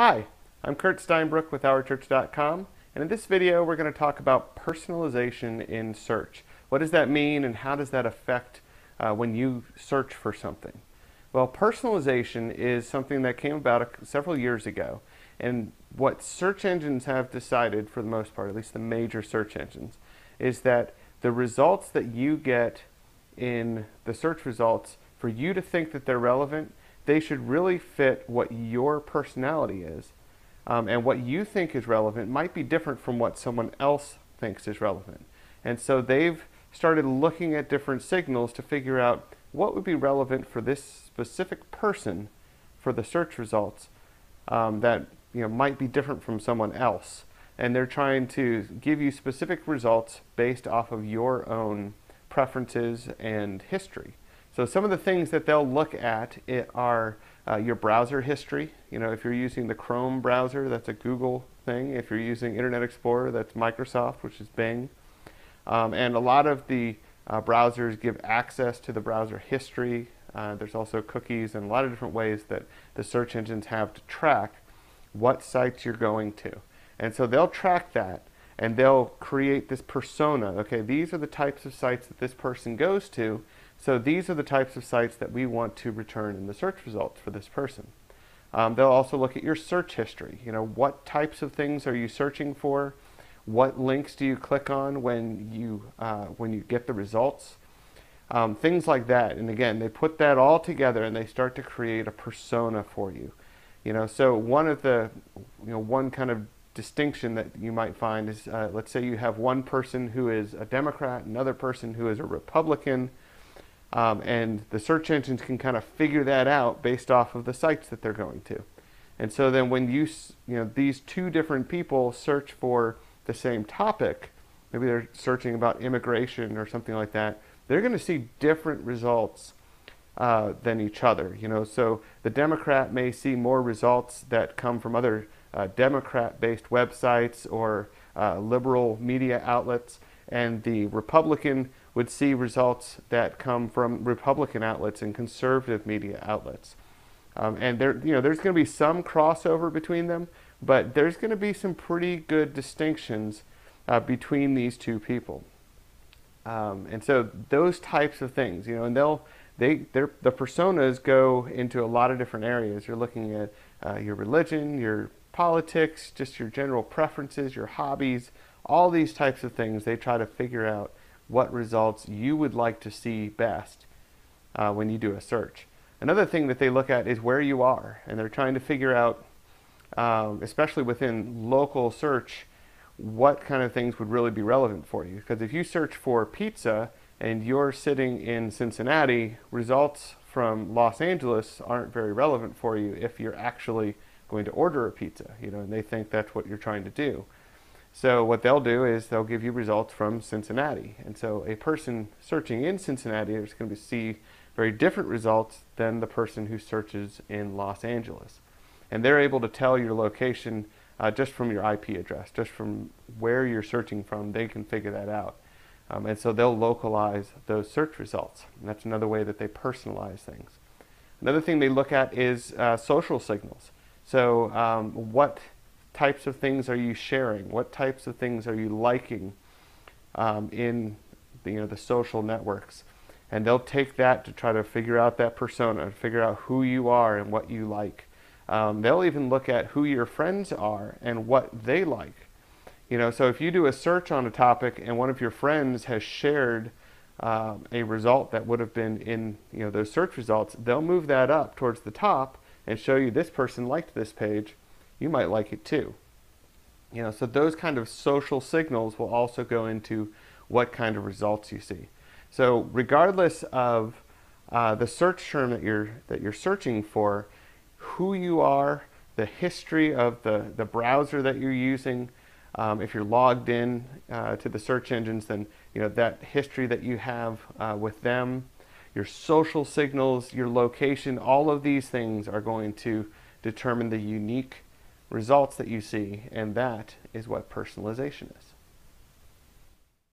Hi, I'm Kurt Steinbrook with OurChurch.com, and in this video we're going to talk about personalization in search. What does that mean, and how does that affect when you search for something? Well, personalization is something that came about several years ago, and what search engines have decided, for the most part, at least the major search engines, is that the results that you get in the search results, for you to think that they're relevant, they should really fit what your personality is. And what you think is relevant might be different from what someone else thinks is relevant. And so they've started looking at different signals to figure out what would be relevant for this specific person for the search results that might be different from someone else. And they're trying to give you specific results based off of your own preferences and history. So some of the things that they'll look at are your browser history. If you're using the Chrome browser, that's a Google thing. If you're using Internet Explorer, that's Microsoft, which is Bing. And a lot of the browsers give access to the browser history. There's also cookies and a lot of different ways that the search engines have to track what sites you're going to. And so they'll track that, and they'll create this persona. Okay, these are the types of sites that this person goes to. So these are the types of sites that we want to return in the search results for this person. They'll also look at your search history. What types of things are you searching for? What links do you click on when you get the results? Things like that. And again, they put that all together and they start to create a persona for you. So one kind of distinction that you might find is, let's say you have one person who is a Democrat, another person who is a Republican. And the search engines can kind of figure that out based off of the sites that they're going to. And so then when these two different people search for the same topic, maybe they're searching about immigration or something like that, they're going to see different results than each other. So the Democrat may see more results that come from other Democrat-based websites or liberal media outlets, and the Republican would see results that come from Republican outlets and conservative media outlets. And there's going to be some crossover between them, but there's going to be some pretty good distinctions between these two people. And so those types of things, and the personas go into a lot of different areas. You're looking at your religion, your politics, just your general preferences, your hobbies, all these types of things. They try to figure out what results you would like to see best when you do a search. Another thing that they look at is where you are, and they're trying to figure out, especially within local search, what kind of things would really be relevant for you. Because if you search for pizza and you're sitting in Cincinnati, results from Los Angeles aren't very relevant for you if you're actually going to order a pizza, and they think that's what you're trying to do. So what they'll do is they'll give you results from Cincinnati. And so a person searching in Cincinnati is going to see very different results than the person who searches in Los Angeles. And they're able to tell your location just from your IP address, just from where you're searching from. They can figure that out. And so they'll localize those search results. And that's another way that they personalize things. Another thing they look at is social signals. So what types of things are you sharing? What types of things are you liking in the social networks? And they'll take that to try to figure out that persona, to figure out who you are and what you like. They'll even look at who your friends are and what they like. So if you do a search on a topic and one of your friends has shared a result that would have been in those search results, they'll move that up towards the top and show you this person liked this page. You might like it too. So those kind of social signals will also go into what kind of results you see. So regardless of the search term that you're searching for, who you are, the history of the browser that you're using, if you're logged in to the search engines, then that history that you have with them, your social signals, your location, all of these things are going to determine the unique results that you see, and that is what personalization is.